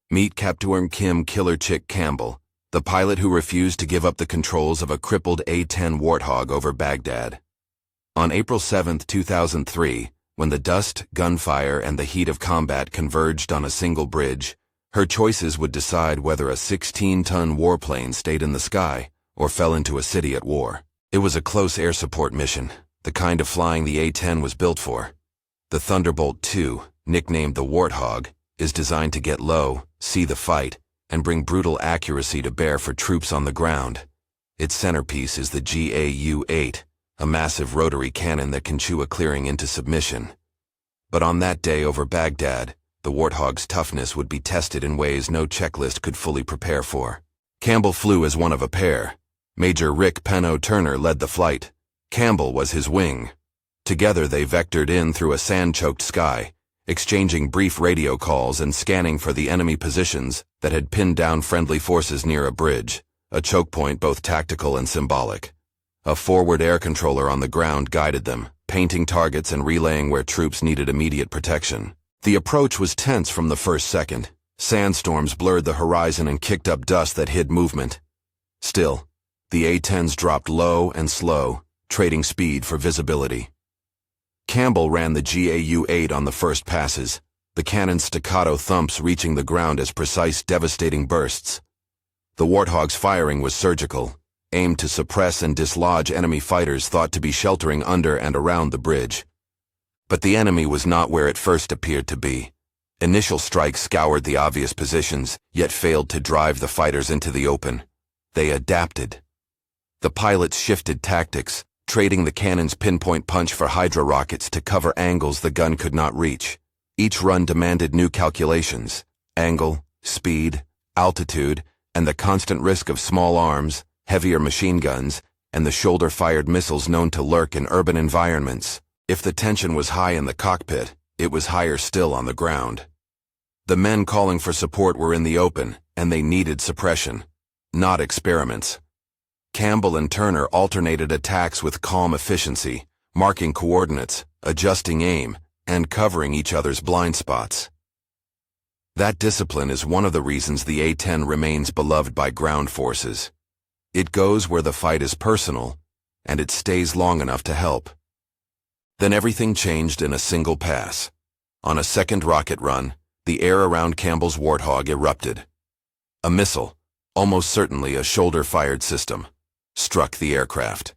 Meet Captain Kim Killer Chick Campbell, the pilot who refused to give up the controls of a crippled A-10 Warthog over Baghdad. On April 7, 2003, when the dust, gunfire, and the heat of combat converged on a single bridge, her choices would decide whether a 16-ton warplane stayed in the sky or fell into a city at war. It was a close air support mission, the kind of flying the A-10 was built for. The Thunderbolt II, nicknamed the Warthog, is designed to get low, see the fight, and bring brutal accuracy to bear for troops on the ground. Its centerpiece is the GAU-8, a massive rotary cannon that can chew a clearing into submission. But on that day over Baghdad, the Warthog's toughness would be tested in ways no checklist could fully prepare for. Campbell flew as one of a pair. Major Rick Penno Turner led the flight. Campbell was his wing. Together they vectored in through a sand-choked sky, exchanging brief radio calls and scanning for the enemy positions that had pinned down friendly forces near a bridge, a choke point both tactical and symbolic. A forward air controller on the ground guided them, painting targets and relaying where troops needed immediate protection. The approach was tense from the first second. Sandstorms blurred the horizon and kicked up dust that hid movement. Still, the A-10s dropped low and slow, trading speed for visibility. Campbell ran the GAU-8 on the first passes, the cannon's staccato thumps reaching the ground as precise, devastating bursts. The Warthog's firing was surgical, aimed to suppress and dislodge enemy fighters thought to be sheltering under and around the bridge. But the enemy was not where it first appeared to be. Initial strikes scoured the obvious positions, yet failed to drive the fighters into the open. They adapted. The pilots shifted tactics, trading the cannon's pinpoint punch for Hydra rockets to cover angles the gun could not reach. Each run demanded new calculations: angle, speed, altitude, and the constant risk of small arms, heavier machine guns, and the shoulder-fired missiles known to lurk in urban environments. If the tension was high in the cockpit, it was higher still on the ground. The men calling for support were in the open, and they needed suppression, not experiments. Campbell and Turner alternated attacks with calm efficiency, marking coordinates, adjusting aim, and covering each other's blind spots. That discipline is one of the reasons the A-10 remains beloved by ground forces. It goes where the fight is personal, and it stays long enough to help. Then everything changed in a single pass. On a second rocket run, the air around Campbell's Warthog erupted. A missile, almost certainly a shoulder-fired system, struck the aircraft.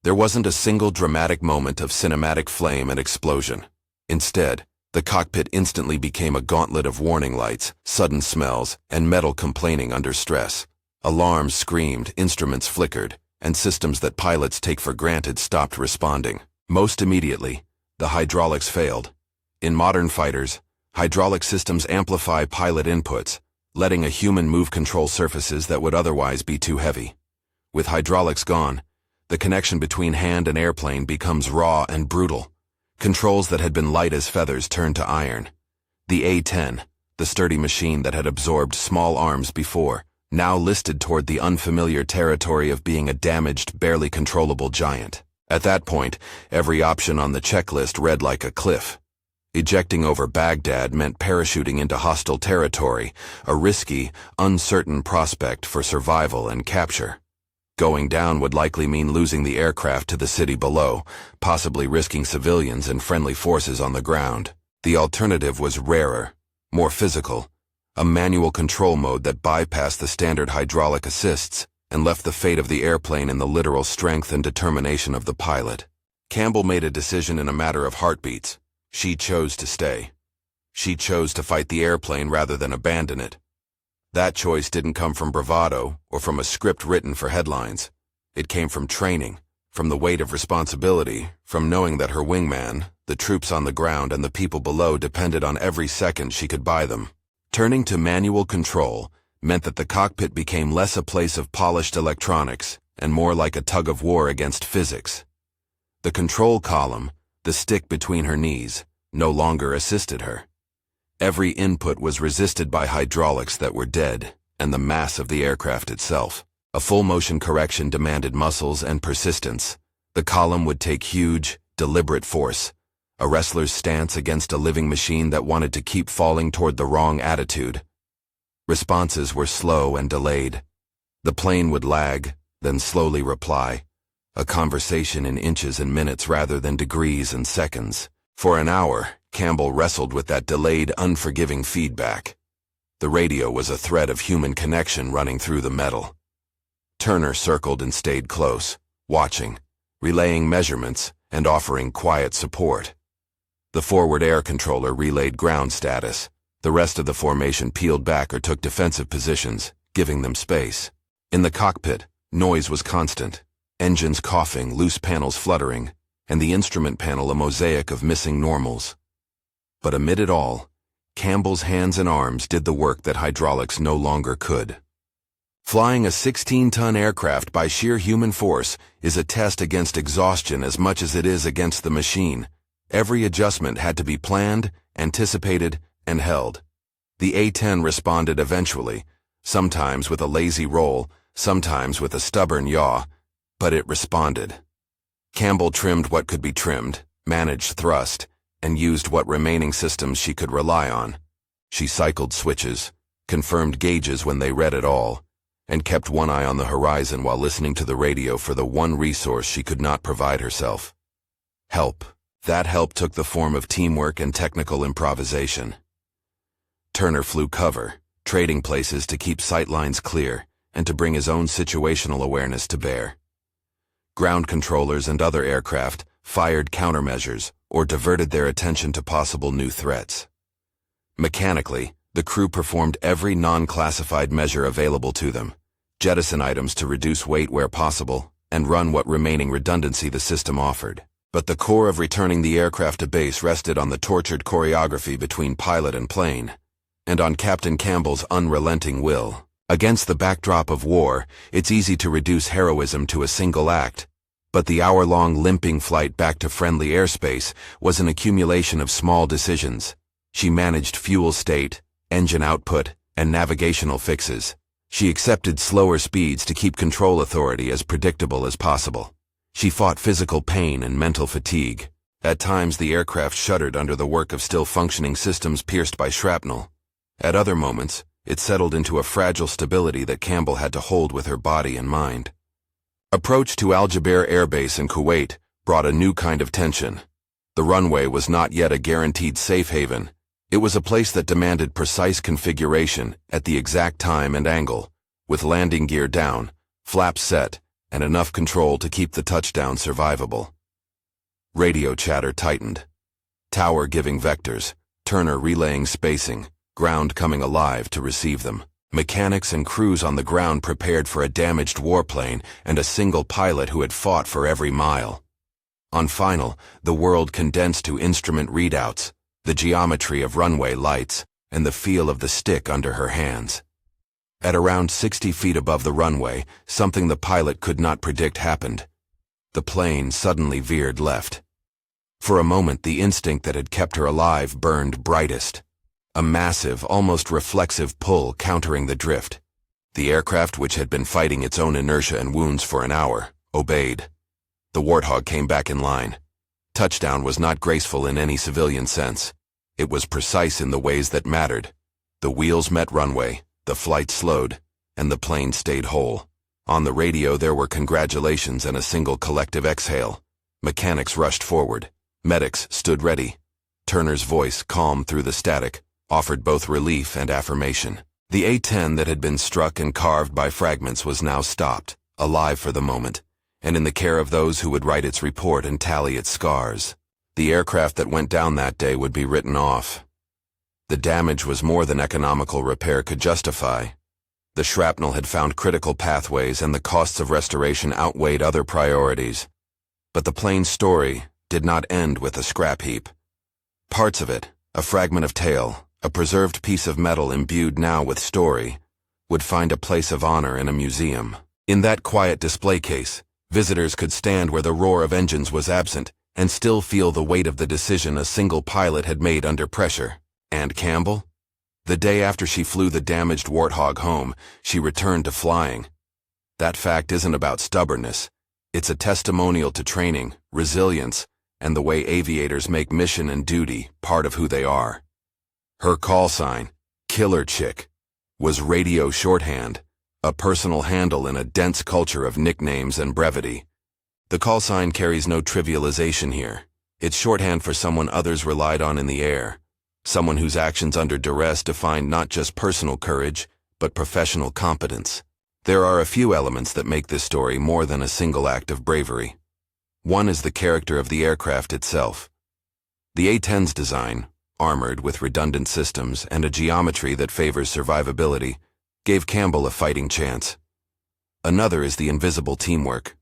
There wasn't a single dramatic moment of cinematic flame and explosion. Instead, the cockpit instantly became a gauntlet of warning lights, sudden smells, and metal complaining under stress. Alarms screamed, instruments flickered, and systems that pilots take for granted stopped responding. Most immediately, the hydraulics failed. In modern fighters, hydraulic systems amplify pilot inputs, letting a human move control surfaces that would otherwise be too heavy. With hydraulics gone, the connection between hand and airplane becomes raw and brutal. Controls that had been light as feathers turn to iron. The A-10, the sturdy machine that had absorbed small arms before, now listed toward the unfamiliar territory of being a damaged, barely controllable giant. At that point, every option on the checklist read like a cliff. Ejecting over Baghdad meant parachuting into hostile territory, a risky, uncertain prospect for survival and capture. Going down would likely mean losing the aircraft to the city below, possibly risking civilians and friendly forces on the ground. The alternative was rarer, more physical, a manual control mode that bypassed the standard hydraulic assists and left the fate of the airplane in the literal strength and determination of the pilot. Campbell made a decision in a matter of heartbeats. She chose to stay. She chose to fight the airplane rather than abandon it. That choice didn't come from bravado or from a script written for headlines. It came from training, from the weight of responsibility, from knowing that her wingman, the troops on the ground, and the people below depended on every second she could buy them. Turning to manual control meant that the cockpit became less a place of polished electronics and more like a tug-of-war against physics. The control column, the stick between her knees, no longer assisted her. Every input was resisted by hydraulics that were dead and the mass of the aircraft itself. A full motion correction demanded muscles and persistence. The column would take huge, deliberate force, a wrestler's stance against a living machine that wanted to keep falling toward the wrong attitude. Responses were slow and delayed. The plane would lag, then slowly reply. A conversation in inches and minutes rather than degrees and seconds. For an hour, Campbell wrestled with that delayed, unforgiving feedback. The radio was a thread of human connection running through the metal. Turner circled and stayed close, watching, relaying measurements, and offering quiet support. The forward air controller relayed ground status. The rest of the formation peeled back or took defensive positions, giving them space. In the cockpit, noise was constant. Engines coughing, loose panels fluttering, and the instrument panel a mosaic of missing normals. But amid it all, Campbell's hands and arms did the work that hydraulics no longer could. Flying a 16-ton aircraft by sheer human force is a test against exhaustion as much as it is against the machine. Every adjustment had to be planned, anticipated, and held. The A-10 responded eventually, sometimes with a lazy roll, sometimes with a stubborn yaw, but it responded. Campbell trimmed what could be trimmed, managed thrust, and used what remaining systems she could rely on. She cycled switches, confirmed gauges when they read at all, and kept one eye on the horizon while listening to the radio for the one resource she could not provide herself. Help. That help took the form of teamwork and technical improvisation. Turner flew cover, trading places to keep sightlines clear and to bring his own situational awareness to bear. Ground controllers and other aircraft fired countermeasures or diverted their attention to possible new threats. Mechanically, the crew performed every non-classified measure available to them, jettison items to reduce weight where possible, and run what remaining redundancy the system offered. But the core of returning the aircraft to base rested on the tortured choreography between pilot and plane, and on Captain Campbell's unrelenting will. Against the backdrop of war, it's easy to reduce heroism to a single act, but the hour-long limping flight back to friendly airspace was an accumulation of small decisions. She managed fuel state, engine output, and navigational fixes. She accepted slower speeds to keep control authority as predictable as possible. She fought physical pain and mental fatigue. At times the aircraft shuddered under the work of still-functioning systems pierced by shrapnel. At other moments, it settled into a fragile stability that Campbell had to hold with her body and mind. Approach to Al Jaber Air Base in Kuwait brought a new kind of tension. The runway was not yet a guaranteed safe haven. It was a place that demanded precise configuration at the exact time and angle, with landing gear down, flaps set, and enough control to keep the touchdown survivable. Radio chatter tightened. Tower giving vectors, Turner relaying spacing, ground coming alive to receive them. Mechanics and crews on the ground prepared for a damaged warplane and a single pilot who had fought for every mile. On final, the world condensed to instrument readouts, the geometry of runway lights, and the feel of the stick under her hands. At around 60 feet above the runway, something the pilot could not predict happened. The plane suddenly veered left. For a moment, the instinct that had kept her alive burned brightest. A massive, almost reflexive pull countering the drift. The aircraft, which had been fighting its own inertia and wounds for an hour, obeyed. The Warthog came back in line. Touchdown was not graceful in any civilian sense. It was precise in the ways that mattered. The wheels met runway, the flight slowed, and the plane stayed whole. On the radio there were congratulations and a single collective exhale. Mechanics rushed forward. Medics stood ready. Turner's voice, calm through the static, offered both relief and affirmation. The A-10 that had been struck and carved by fragments was now stopped, alive for the moment, and in the care of those who would write its report and tally its scars. The aircraft that went down that day would be written off. The damage was more than economical repair could justify. The shrapnel had found critical pathways and the costs of restoration outweighed other priorities. But the plane's story did not end with a scrap heap. Parts of it, a fragment of tail, a preserved piece of metal imbued now with story, would find a place of honor in a museum. In that quiet display case, visitors could stand where the roar of engines was absent and still feel the weight of the decision a single pilot had made under pressure. And Campbell? The day after she flew the damaged Warthog home, she returned to flying. That fact isn't about stubbornness. It's a testimonial to training, resilience, and the way aviators make mission and duty part of who they are. Her call sign, Killer Chick, was radio shorthand, a personal handle in a dense culture of nicknames and brevity. The call sign carries no trivialization here. It's shorthand for someone others relied on in the air, someone whose actions under duress defined not just personal courage, but professional competence. There are a few elements that make this story more than a single act of bravery. One is the character of the aircraft itself. The A-10's design, armored with redundant systems and a geometry that favors survivability, gave Campbell a fighting chance. Another is the invisible teamwork.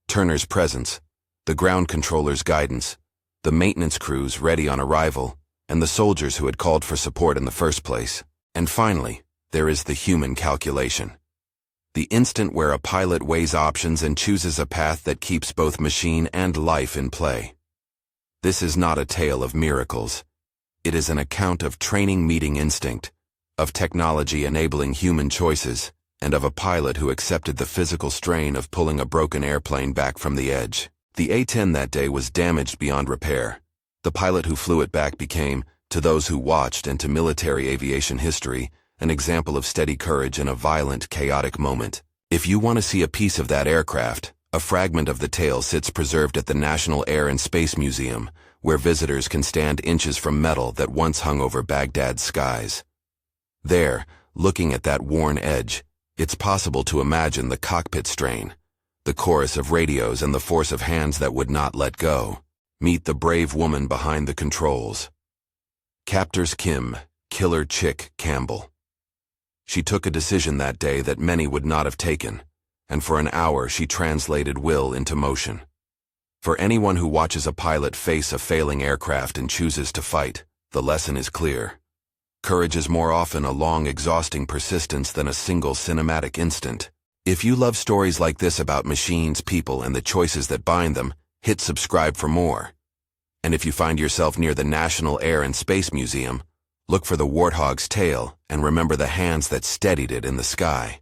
Turner's presence, the ground controller's guidance, the maintenance crews ready on arrival, and the soldiers who had called for support in the first place. And finally, there is the human calculation. The instant where a pilot weighs options and chooses a path that keeps both machine and life in play. This is not a tale of miracles. It is an account of training meeting instinct, of technology enabling human choices, and of a pilot who accepted the physical strain of pulling a broken airplane back from the edge. The A-10 that day was damaged beyond repair. The pilot who flew it back became, to those who watched and to military aviation history, an example of steady courage in a violent, chaotic moment. If you want to see a piece of that aircraft, a fragment of the tale sits preserved at the National Air and Space Museum, where visitors can stand inches from metal that once hung over Baghdad's skies. There, looking at that worn edge, it's possible to imagine the cockpit strain, the chorus of radios and the force of hands that would not let go. Meet the brave woman behind the controls. Captors Kim, killer chick Campbell. She took a decision that day that many would not have taken, and for an hour she translated will into motion. For anyone who watches a pilot face a failing aircraft and chooses to fight, the lesson is clear. Courage is more often a long, exhausting persistence than a single cinematic instant. If you love stories like this about machines, people, and the choices that bind them, hit subscribe for more. And if you find yourself near the National Air and Space Museum, look for the Warthog's tail and remember the hands that steadied it in the sky.